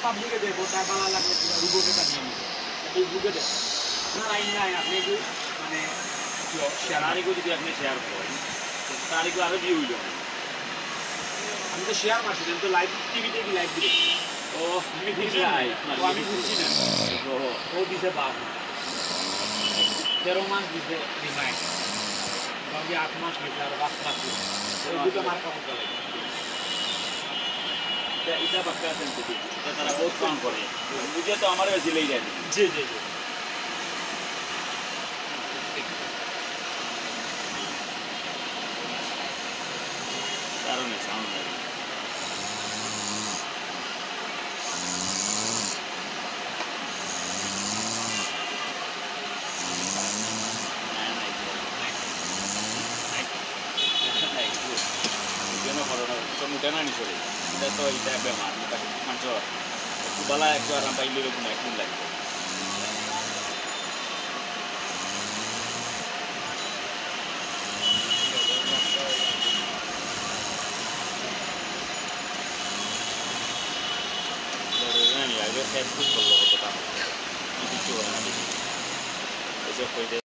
পাবলিকে দেবো তার ভালো লাগলে রুবোকে কাটিয়ে নিবে ফেসবুকে দেবো আপনার আইন নাই আপনি একটু মানে শেয়ার আরেকও যদি আপনি শেয়ার করেন তারিখও আরও ভিউ হইল আমি তো শেয়ার মারছি আমি তো লাইভ টিভিতে কি লাইভ দিই ও আমি বুঝছি না ও দিছে বাপ 13 মাস দিছে রিমাইন্ড বাকি 8 মাস দিছে আর 5 মাস দিছে ওই দুটো মার্কা করতে লাগে এটা বাক্কা সেন্সিটিভ এটা তারা বহুত কাউন্ট করে বুঝে তো আমার বেশি লেই যায় জি জি জি কারণে সাউন্ড লাগে মুঠে না নিচলে এটা তো এটা বেমার মাংস একটু বালা একটু আরাম পাইলে এরকম একদিন লাগবে ফেসবুক করলো কতটা কিছু হয় না এসব